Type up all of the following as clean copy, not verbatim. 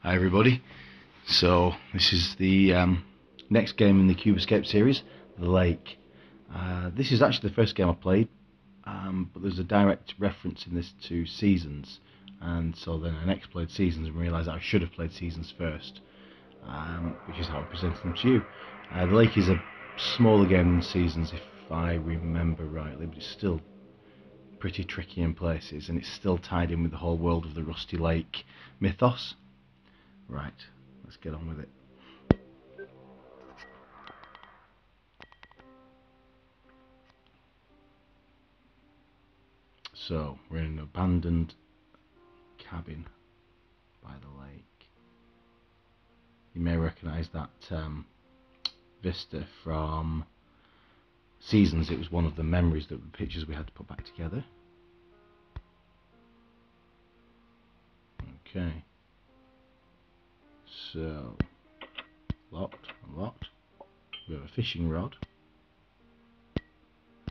Hi everybody. So this is the next game in the Cube Escape series, The Lake. This is actually the first game I played, but there's a direct reference in this to Seasons, and so then I next played Seasons and realised that I should have played Seasons first, which is how I'm presenting them to you. The Lake is a smaller game than Seasons if I remember rightly, but it's still pretty tricky in places, and it's still tied in with the whole world of the Rusty Lake mythos. Right, let's get on with it. So, we're in an abandoned cabin by the lake. You may recognise that vista from Seasons. It was one of the memories, that the pictures we had to put back together. Okay. So, locked, unlocked. We have a fishing rod,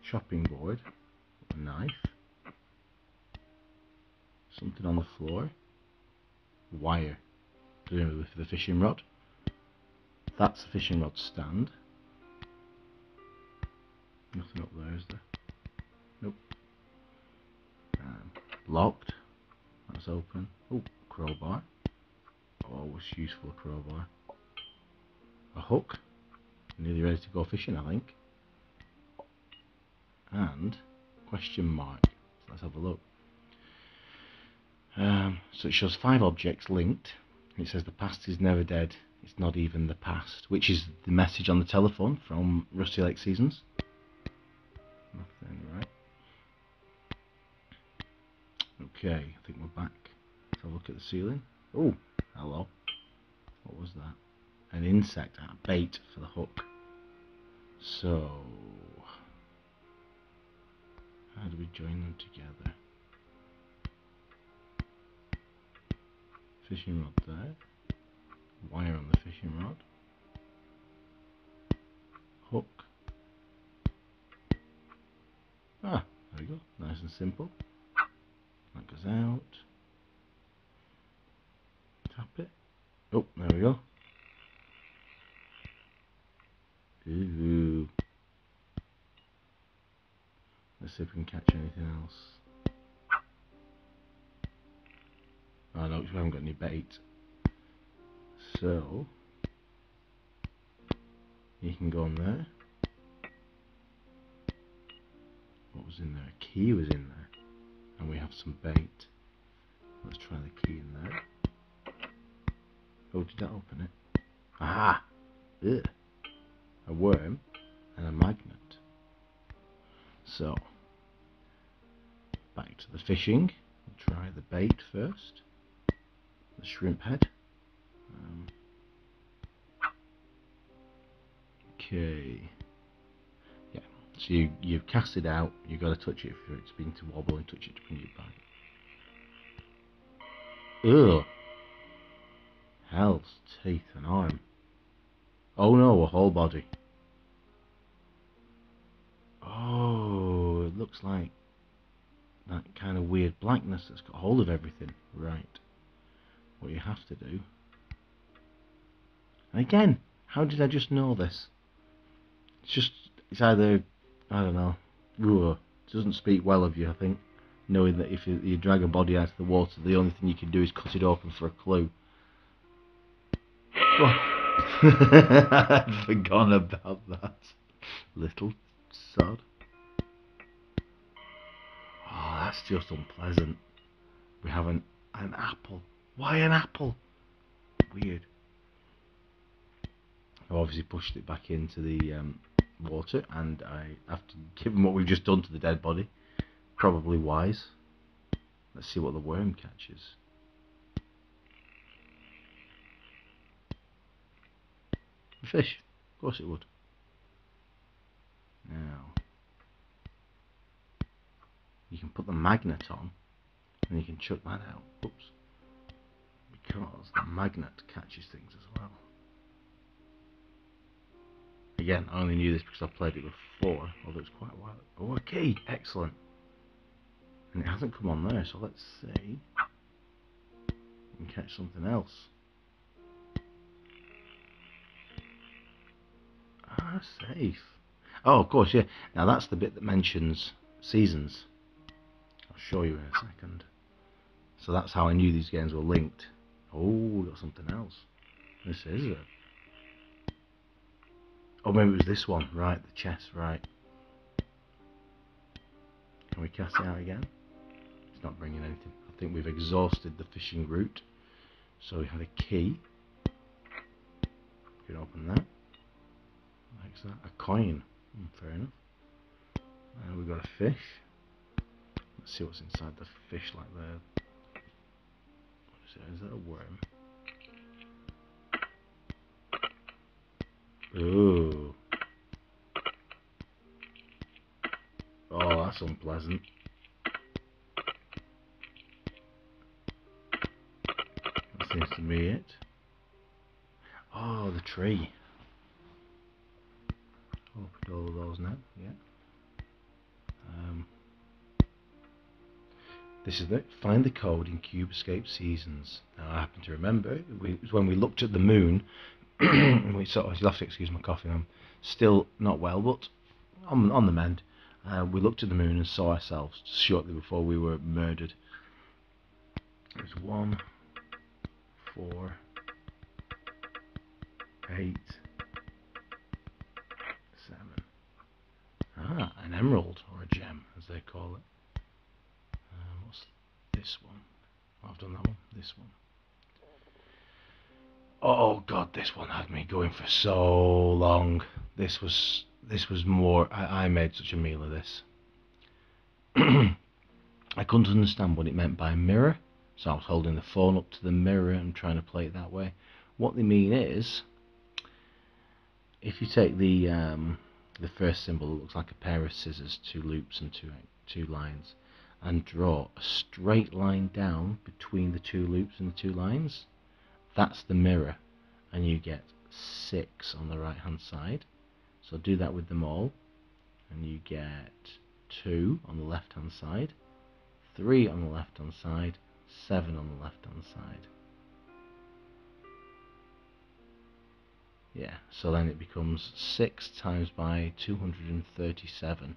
chopping board, a knife, something on the floor, wire, presumably for the fishing rod. That's the fishing rod stand. Nothing up there, is there? Nope. Locked. That's open. Oh, crowbar. Always useful, crowbar. A hook. Nearly ready to go fishing, I think. And question mark. So let's have a look. So it shows 5 objects linked. It says the past is never dead. It's not even the past, which is the message on the telephone from Rusty Lake Seasons. Nothing, right? Okay, I think we're back. Let's have a look at the ceiling. Oh, hello. What was that? An insect, a bait for the hook. So, how do we join them together? Fishing rod there. Wire on the fishing rod. Hook. Ah, there we go. Nice and simple. That goes out. Tap it. Oh, there we go. Ooh. Let's see if we can catch anything else. Oh no, we haven't got any bait. So, you can go on there. What was in there? A key was in there. And we have some bait. Let's try the key in there. Oh, did that open it? Aha! Ugh. A worm and a magnet. So, back to the fishing. We'll try the bait first. The shrimp head. Okay. Yeah. So you cast it out. You've got to touch it for it's been to wobble and touch it to bring it back. Ugh. Hell's teeth, an arm. Oh no, a whole body. Oh, it looks like that kind of weird blackness that's got hold of everything. Right. What you have to do. And again, how did I just know this? It's either, I don't know, it doesn't speak well of you, I think, knowing that if you drag a body out of the water, the only thing you can do is cut it open for a clue. Oh. I'd forgotten about that. Little sod. Oh, that's just unpleasant. We have an apple. Why an apple? Weird. I've obviously pushed it back into the water, and after given what we've just done to the dead body, probably wise. Let's see what the worm catches. A fish. Of course it would. Now, you can put the magnet on, and you can chuck that out. Oops. Because the magnet catches things as well. Again, I only knew this because I've played it before, although it's quite a while. Oh, a key! Excellent. And it hasn't come on there, so let's see. We can catch something else. Ah, safe. Oh, of course, yeah. Now that's the bit that mentions seasons. I'll show you in a second. So that's how I knew these games were linked. Oh, we got something else. This is it. Oh, maybe it was this one. Right, the chest, right. Can we cast it out again? It's not bringing anything. I think we've exhausted the fishing route. So we have a key. We can open that. Like that. A coin. Fair enough. And we've got a fish. Let's see what's inside the fish like there. What is it? Is that a worm? Ooh. Oh, that's unpleasant. That seems to be it. Oh, the tree. Opened all of those now, yeah. This is it. Find the code in Cube Escape Seasons. Now I happen to remember, it was when we looked at the moon, we sort of, you'll have to excuse my coffee, I'm still not well, but on the mend. We looked at the moon and saw ourselves shortly before we were murdered. There's 1, 4, 8, 7. Ah, an emerald, or a gem, as they call it. What's this one? I've done that one. This one. Oh god, this one had me going for so long. This was more. I made such a meal of this. I couldn't understand what it meant by mirror, so I was holding the phone up to the mirror and trying to play it that way. What they mean is, if you take the first symbol, it looks like a pair of scissors, 2 loops and two lines, and draw a straight line down between the 2 loops and the 2 lines. That's the mirror, and you get 6 on the right hand side. So do that with them all, and you get 2 on the left hand side, 3 on the left hand side, 7 on the left hand side. Yeah, so then it becomes 6 times by 237.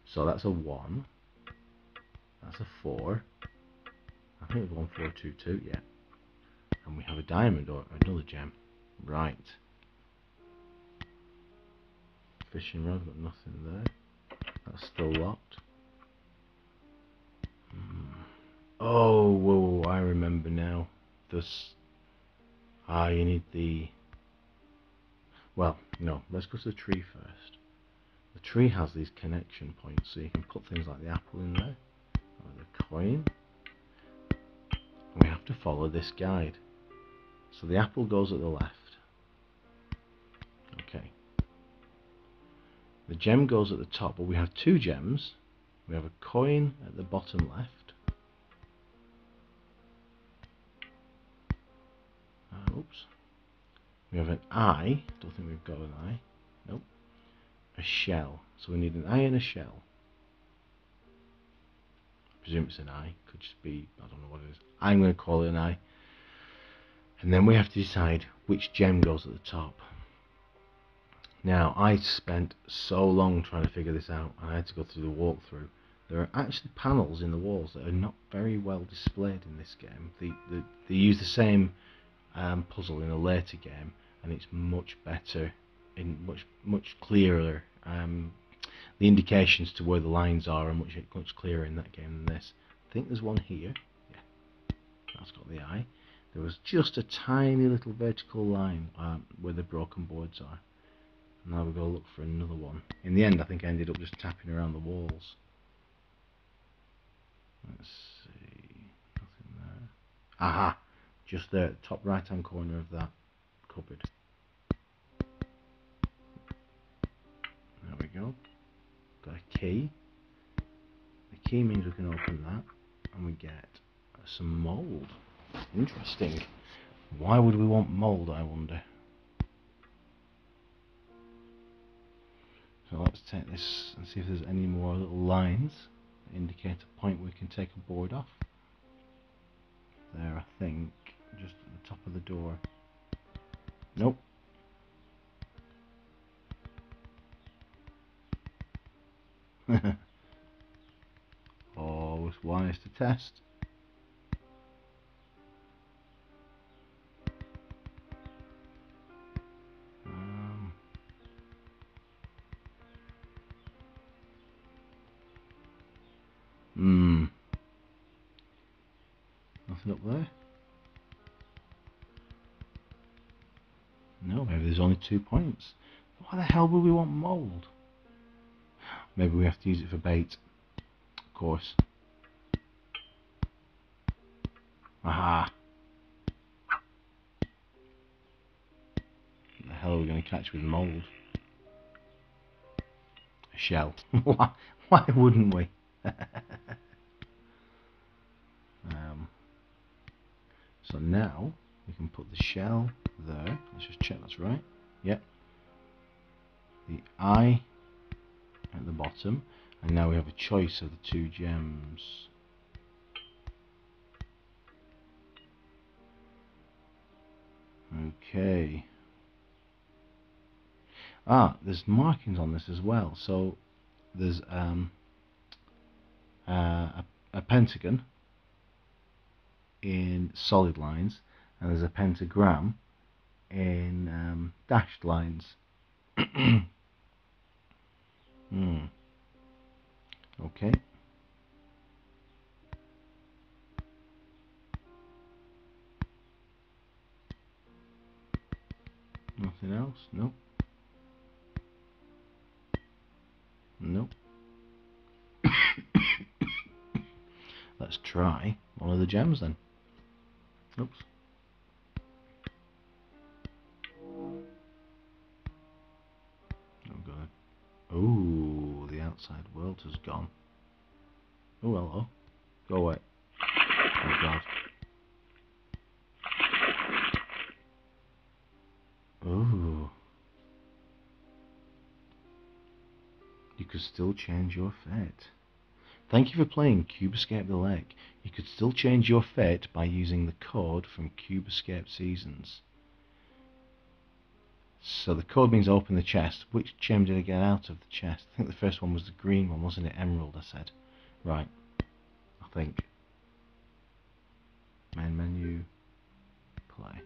So that's a 1, that's a 4, I think it's 1422, yeah. And we have a diamond or another gem. Right. Fishing rod, got nothing there. That's still locked. Oh, whoa, I remember now. This. You need the. Well, no, let's go to the tree first. The tree has these connection points, so you can put things like the apple in there, or the coin. And we have to follow this guide. So the apple goes at the left. Okay. The gem goes at the top, but we have 2 gems. We have a coin at the bottom left. Oops. We have an eye. Don't think we've got an eye. Nope. A shell. So we need an eye and a shell. I presume it's an eye. Could just be, I don't know what it is. I'm going to call it an eye. And then we have to decide which gem goes at the top. Now, I spent so long trying to figure this out, and I had to go through the walkthrough. There are actually panels in the walls that are not very well displayed in this game. They use the same puzzle in a later game, and it's much better, in much clearer. The indications to where the lines are much clearer in that game than this. I think there's one here. Yeah, that's got the eye. There was just a tiny little vertical line where the broken boards are. Now we're going to look for another one. In the end, I think I ended up just tapping around the walls. Let's see, nothing there. Aha! Just there at the top right hand corner of that cupboard. There we go. Got a key. The key means we can open that, and we get some mould. Interesting. Why would we want mould, I wonder? So let's take this and see if there's any more little lines that indicate a point we can take a board off. There, I think, just at the top of the door. Nope. Always wise to test. Nothing up there. No, maybe there's only 2 points. Why the hell would we want mould? Maybe we have to use it for bait. Of course. Aha! What the hell are we going to catch with mould? A shell. Why wouldn't we? So now we can put the shell there. Let's just check that's right. Yep. The eye at the bottom, and now we have a choice of the 2 gems. Okay. There's markings on this as well. So there's a pentagon in solid lines, and there's a pentagram in dashed lines. Okay. Nothing else? Nope. Nope. Let's try one of the gems then. Oops. Oh god. Oh, the outside world has gone. Oh, hello. Go away. Oh god. Oh. You could still change your fate. Thank you for playing Cube Escape the Lake. You could still change your fate by using the code from Cube Escape Seasons. So the code means open the chest. Which gem did I get out of the chest? I think the first one was the green one, wasn't it? Emerald, I said. Right. I think. Main menu. Play.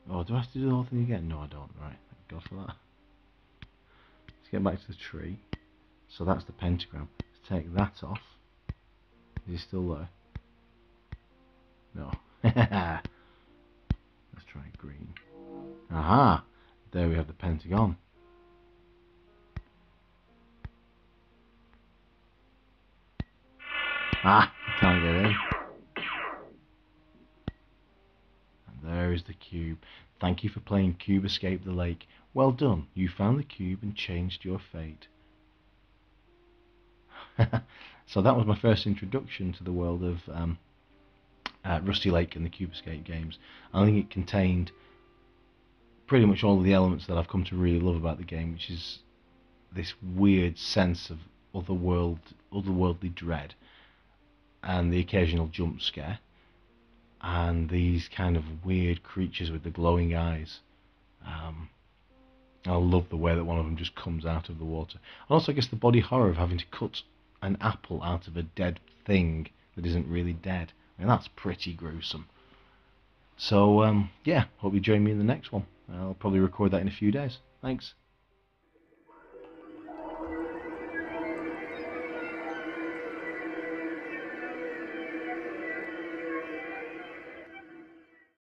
Oh, do I have to do the whole thing again? No, I don't. Right. Thank God for that. Let's get back to the tree. So that's the pentagram. Let's take that off. Is he still there? No. Let's try green. Aha! There we have the pentagon. Ah! Can't get in. And there is the cube. Thank you for playing Cube Escape the Lake. Well done. You found the cube and changed your fate. So that was my first introduction to the world of Rusty Lake and the Cube Escape games. I think it contained pretty much all of the elements that I've come to really love about the game, which is this weird sense of otherworldly dread, and the occasional jump scare, and these kind of weird creatures with the glowing eyes. I love the way that one of them just comes out of the water. And also I guess the body horror of having to cut an apple out of a dead thing that isn't really dead. I mean, that's pretty gruesome. So yeah, hope you join me in the next one. I'll probably record that in a few days. Thanks.